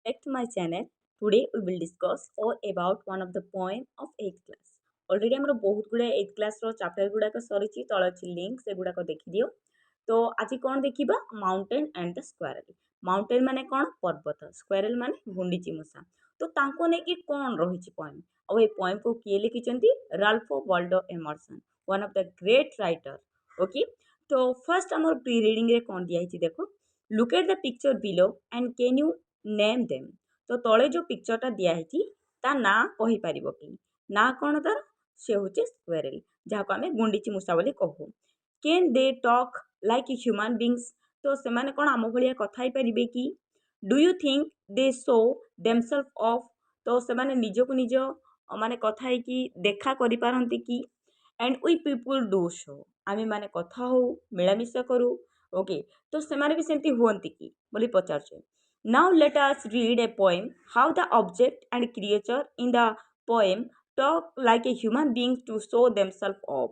Back to my channel. Today we will discuss all about one of the poem of 8th class. Already ଆମର ବହୁତ ଗୁଡ଼େ 8th class ର chapter ଗୁଡ଼ାକ ସରିଛି, ତଳେ ଅଛି ଲିଙ୍କ, ସେଗୁଡ଼ାକ ଦେଖିଦିଅ। ତ ଆଜି କ'ଣ ଦେଖିବା? Mountain and the squirrel. Mountain ମାନେ କ'ଣ? ପର୍ବତ। ସ୍କ୍ୱାରେଲ ମାନେ ଗୁଣ୍ଡିଚି ମୂଷା। ତ ତାଙ୍କୁ ନେଇକି କ'ଣ ରହିଛି ପଏମ୍? ଆଉ ଏ ପଏମ୍କୁ କିଏ ଲେଖିଛନ୍ତି? Ralph Waldo Emerson, one of the great writer. Okay, ତ ଫାର୍ଷ୍ଟ ଆମର ପ୍ରି ରିଡ଼ିଂରେ କ'ଣ ଦିଆହେଇଛି ଦେଖ। Look at the picture below and can you name them. ତ ତଳେ ଯେଉଁ ପିକ୍ଚରଟା ଦିଆହେଇଛି ତା ନାଁ କହିପାରିବ କି? ନାଁ କ'ଣ ତାର? ସେ ହେଉଛି ସ୍କ୍ୱେରେଲ, ଯାହାକୁ ଆମେ ଗୁଣ୍ଡିଚି ମୂଷା ବୋଲି କହୁ। Can they talk like human beings? ତ ସେମାନେ କ'ଣ ଆମ ଭଳିଆ କଥା ହେଇପାରିବେ କି? Do you think they show themselves off? ତ ସେମାନେ ନିଜକୁ ନିଜ ମାନେ କଥା ହେଇକି ଦେଖା କରିପାରନ୍ତି କି? And we people do show, ଆମେ ମାନେ କଥା ହଉ, ମିଳାମିଶା କରୁ। ଓକେ, ତ ସେମାନେ ବି ସେମିତି ହୁଅନ୍ତି କି ବୋଲି ପଚାରୁଛେ। Now let us read a poem how the object and creature in the poem talk like a human being to show themselves off.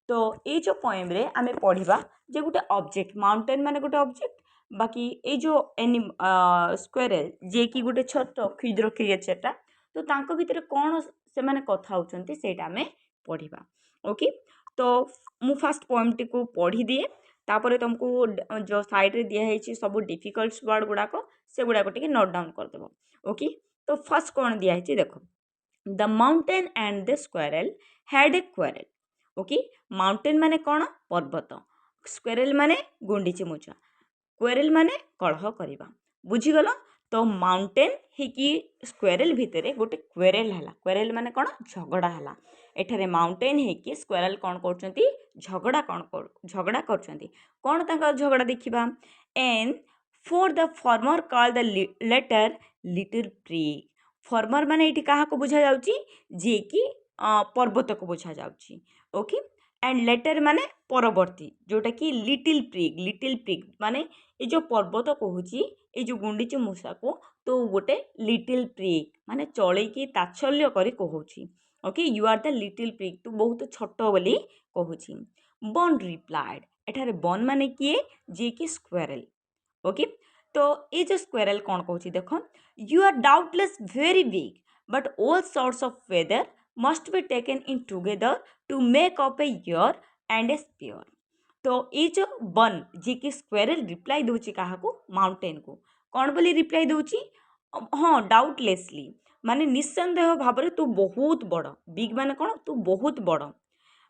तो ये जो पोएम रे आमे पढ़िबा जे गोटे ऑब्जेक्ट, माउंटेन माने गोटे ऑब्जेक्ट, बाकी ये जो स्क्वेरेल जे कि गोटे छोट क्षुद्र क्रिएचरटा, तो तांको भितर कोन से माने कथा होचंती सेटा आमे पढ़िबा। ओके, तो मु फास्ट पोएम टी को पढ़ी दिए, तापर तुमको जो साइड रे दिया है सब डिफिकल्ट वर्ड गुड़ाक से गुड़ाक टे नोट डाउन करदेव। ओके, तो फर्स्ट कौन दिखाई देख, the mountain and the squirrel had a quarrel. Okay, mountain माने कौन? पर्वत। स्क्वेरेल माने गुंडीची मूछा। क्वेरेल माने कलह करवा। बुझीगल? तो माउंटेन ही स्क्वेरेल भितर गोटे क्वेरेल है। क्वेरेल माने कौन? झगड़ा है। एठारे माउंटेन है स्क्वेरेल कौन कर झगड़ा, झगड़ा कौन तांका झगड़ा देखा। And for the former call the latter little prig. Former माने ये क्या बुझा जाउची? जे कि पर्वत को बुझा जाउची। ओके, एंड लेटर माने परवर्ती, जोटा कि लिटिल प्रिग माने ये जो पर्वत कहूँ ये जो गुंडीची मूषा को, तो गोटे लिटिल प्रिग माने चलैकी तात्सल्य करी कहूची। Okay, you are the little prig, तू बहुत छोट बोली कहूची। बन रिप्लाइड, एठारे बन माने किए? जे कि स्क्वेरेल। ओके, तो ये जो स्क्वेरेल कौन कहूची देख, you are doubtless very big but all sorts of weather must be taken in together to make up a year and a sphere. तो ये जो बन जी कि स्क्वेरेल रिप्लाई दूची क्या माउंटेन को, कौन बोली रिप्लाई दूची? हाँ, डाउटलेसली माने निस्संदेह भाव में तू बहुत बड़। बिग माने कौन? तू बहुत बड़।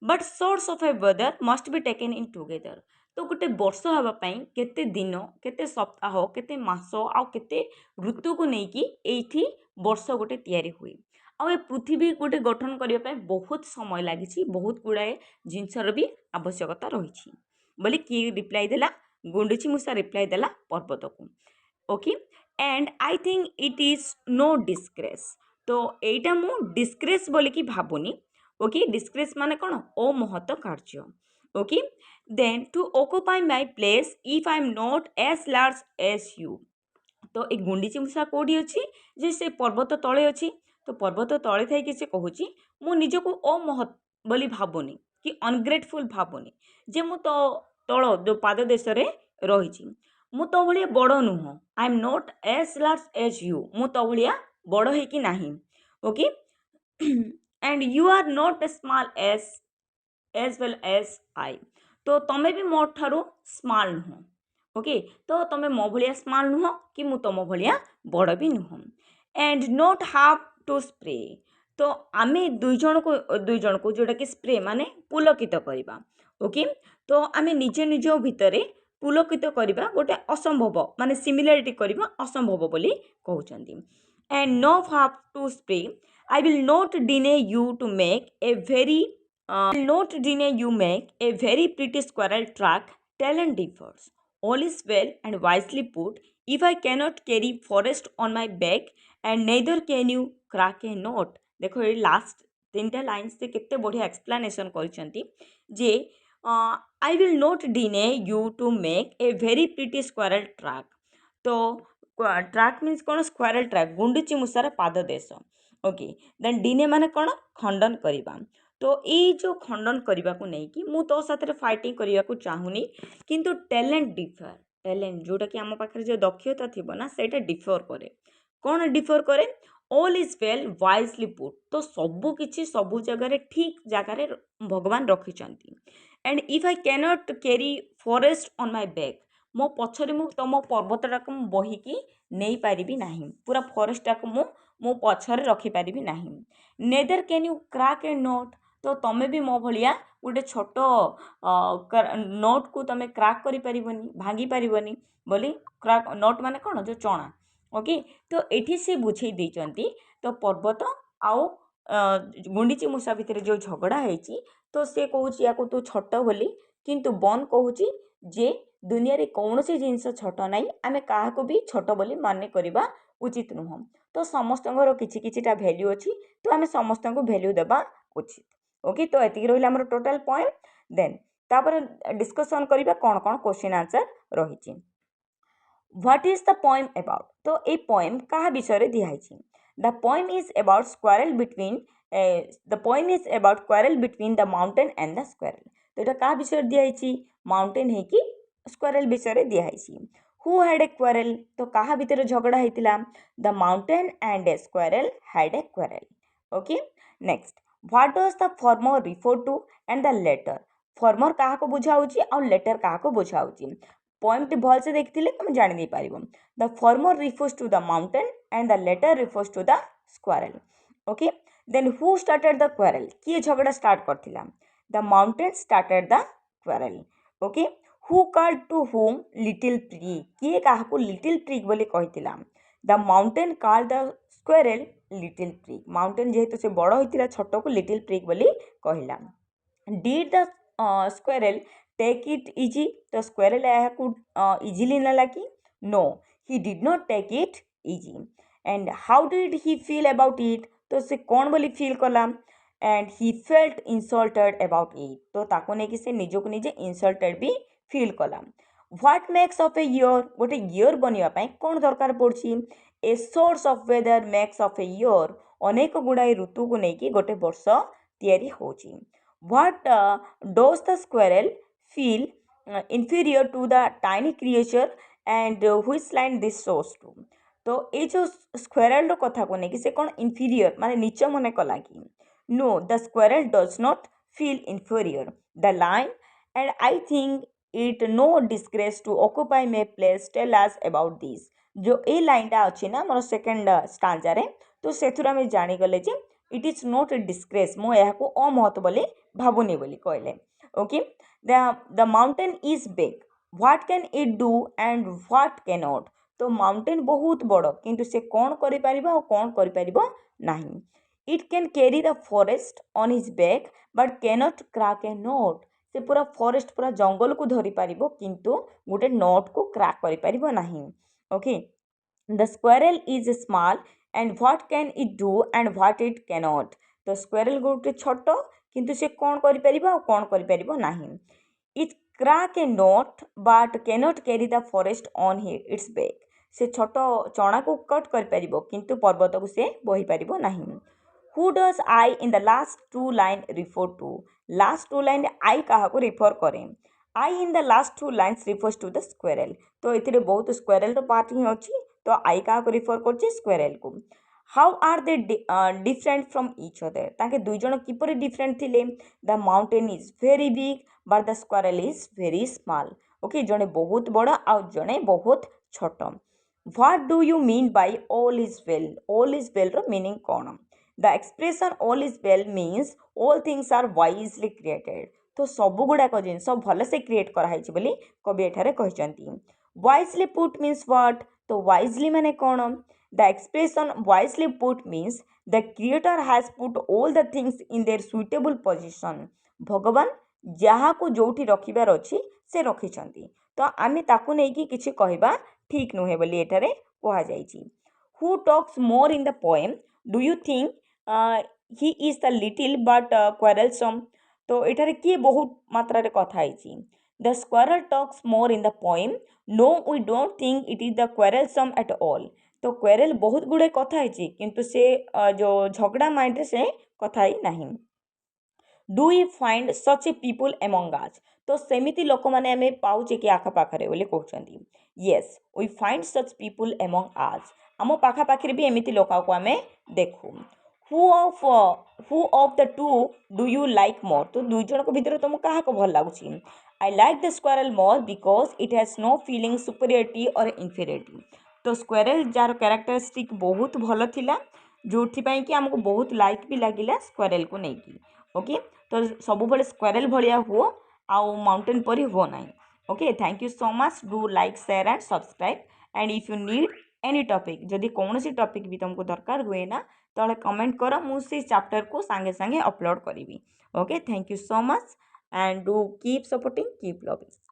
But sorts of a weather must be taken in together. तो गोटे वर्ष हाँपाई केते दिन, केते सप्ताह, केते मास आउ केते ऋतु को लेकिन ये वर्ष गोटे तैयारी हुए। आउ ए पृथ्वी गोटे गठन करने बहुत समय लगी, बहुत गुड़ाए जिनसर भी आवश्यकता रही बोली किए रिप्लाई देला? गुंडीची मूषा रिप्लाई देला पर्वत को। Okay, and I think it is no disgrace. तो यहीटा मु डिस्ग्रेस बोली कि भावुनी। ओके, डिस्ग्रेस माने कौन? ओ महत कार्य। Okay, then to occupy my place if I am not as large as you. तो ये गुंडीची मूषा कौटी अच्छी? जे से पर्वत तले अच्छी। तो पर्वत तले थी से कहूँ मु निजको अमहत बोली भावुनी कि अनग्रेटफुल भावुनी, जे मु तो तल जो पाद देश रही मु तो भाया बड़ नुह। I am not as large as you, मु तो भाया बड़ है कि नहीं। Okay, and you are not small as well as I. तो तुम्हें भी मो ठारू स्मॉल नुह। ओके, तो तुम्हें मो भाया स्मॉल नुह कि मु तुम भाया बड़ भी नुह। And not half to spry. तो आम दुई जन को जोटा कि स्प्रे माने पुलकित करवा। ओके, तो आम निज निज भितर पुलकित करवा गोटे असंभव माने सिमिलारिटी करवा असंभव बोली कहउचंती। And no half to spry, I will not deny you to make a very not deny you make a very pretty squirrel track. Talent differs. All is well and wisely put. If I cannot carry forest on my back and neither can you crack a knot. देखो ये last 3टा line से केते बढ़िया explanation करछंती जे I will not deny you to make a very pretty squirrel track. तो track means कौन? Squirrel track, गुंडीची मूषार पाद देश। ओके, देन डिने माने कौन? खंडन करवा। तो ये जो खंडन करने को नहीं कि मु तो साथ फाइटिंग करने को चाहूनी, किंतु टैलेंट डिफर। टैलेंट जोटा कि आम पाखे जो दक्षता थी ना, सेटा डिफर करे। कौन डिफर करे all is well wisely put तो सबू किछि सबू जगह ठीक जगार भगवान रखिंट and if I cannot carry forests on my back मो पछरे मु तुम पर्वतटा को बहिकी नहीं पारिबी नहीं पूरा फॉरेस्टा को मो पछरे रखिपारि नहीं neither can you crack a nut तो तुम्हें भी मो भाया गोटे छोट नोट को तुम क्रैक कर भांगी पारनी बोली क्रैक नोट माने कौन जो चना ओके तो ये सी बुझे देती तो पर्वत आउ गुंडीची मूषा भितर जो झगड़ा है तो सी कौच या तू छोट बोली किंतु बन कहूँ जे दुनिया रे कौन सी जिनस छोट नाई आमे क्या भी छोट बोली माने करवा उचित नुह तो समस्त किछि किछिटा भैल्यू अच्छी तो आमे समस्त को भैल्यू देवा उचित ओके तो ये रहा आम टोटाल पॉइंट देन तापर डिस्कसन करबा कौन कौन क्वेश्चन आंसर रही what is the poem about तो ये पोएम क्या विषय दिखाई the poem is about squirrel between the poem is about quarrel between the mountain and the squirrel तो यहाँ क्या विषय दिखाई माउंटेन है कि स्क्वारल विषय दिखाई हु हैड ए क्वारल तो क्या भितर झगड़ा होता the mountain and a squirrel had a quarrel okay next what does the former refer to and the latter former क्या को बुझाऊँगी और लेटर क्या को बुझाऊँगी पॉइंट भल से देखते तुम जानी पार the former refers to the mountain and the latter refers to the squirrel okay then who started the quarrel किए झगड़ा स्टार्ट करथिला the mountain started the quarrel okay who called to whom little prig किए काहाकू little prig बोली कहिथिला the mountain called the squirrel little prig mountain जेहेतु से बड़ होइतिला छोट को लिटिल प्रिग बोली कहला did the squirrel take it easy तो स्क्वारल यहाँ इजिली नाला कि no he did not take it easy and how did he feel about it तो से कौन बोली फील कला and he felt insulted about it तो ताको नहीं कि से निजको निजे इनसल्टेड भी फील कला what makes of a year गोटे ईयर बनवाई कौन दरकार पड़ी a source of weather makes of a year अनेक गुड़ाए ऋतु को लेकिन गोटे वर्ष तैयारी होची what does the squirrel feel inferior to the tiny creature and which line this shows to तो ये जो स्क्वारल रो कथा को नहीं से कौन इनफीरियर माने नीच मन कला कि no the squirrel does not feel inferior the line and I think it no disgrace to occupy my place tell us about this जो ए लाइनटा अच्छी ना मोर सेकेंड स्टांजा तो से आम जानीगले जे it is not a disgrace मो यहाँ अमहत्व बोली भावुनी बोली कहले okay the mountain is big what can it do and what cannot तो माउंटेन बहुत बड़ किंतु से कौन करि परिबा और कौन करि परिबो नहीं it can carry the forest on his back but cannot crack a note से पूरा फॉरेस्ट पूरा जंगल को धरी पारिबो किंतु गोटे नोट को क्रैक करि परिबो नहीं okay the squirrel is small and what can it do and what it cannot तो स्क्वारल गोटे छोट किंतु से कौन करि परिबो और कौन करि परिबो नहीं it crack a note but cannot carry the forest on it's back से छोट चना को कट कर परिबो किंतु पर्वत को से बही परिबो नहीं who does I in the last two line refer to last two line I कहा को रिफर करे I in the last two lines refers to the squirrel तो ये बहुत स्क्वारल पार्ट ही अच्छी तो आई क्या रिफर कर स्क्वारल को how are they different from each other ताके दुई जन किपर डिफरेंट थिले the mountain is very big but the squirrel is very small okay जड़े बहुत बड़ आ जड़े बहुत छोट what do you mean by all is well रो मीनिंग कौन the expression all is well means all things are wisely created तो सब गुड़ाक जिनस भल से क्रिएट कराई बोली कवि एठारे कहते वाइजली पुट मीन्स व्हाट तो वाइजली माने कौन The expression wisely put means the creator has put all the things in their suitable position. भगवान जहाँ को जोठी रखिबार अच्छी से रखिछंती तो आमे ताकू नहीं कि किछि कहबा ठीक नुहे बोली एठारे कहा जायछि who talks more in the poem do you think he is the little but quarrelsome तो एठारे किए बहुत मात्रा रे कथा आइछि the squirrel talks more in the poem no we don't think it is the quarrelsome at all तो quarrel बहुत गुड़े कथा है किंतु से जो झगड़ा माइंड से कथा ही नहीं do you find such a people among us तो सेमिति लोक माने आमे पाउचे कि आखा पाखरे बोले कहउछंती yes we find such people among us आम पाखापाखि भी एमती लोक को आम देखू who of the two do you like more तो दुई जन भितर तुमको क्या भल लगुच I like the squirrel more because it has no feeling superiority और इनफीरियरिटी तो स्क्वारल जार कैरेक्टरिस्टिक बहुत भल थिला जो कि आमको बहुत लाइक भी लगिला स्क्वारल को लेकिन ओके तो सब बड़े स्क्वारल भाया हुओ आउ माउंटेन परी हो ना okay thank you so much do like share and subscribe and if you need any topic जदि कौन सी टॉपिक भी तुमको दरकार हुए ना तो कमेंट कर मुझे चैप्टर को सांगे सांगे अपलोड करी okay thank you so much and do keep supporting keep loving.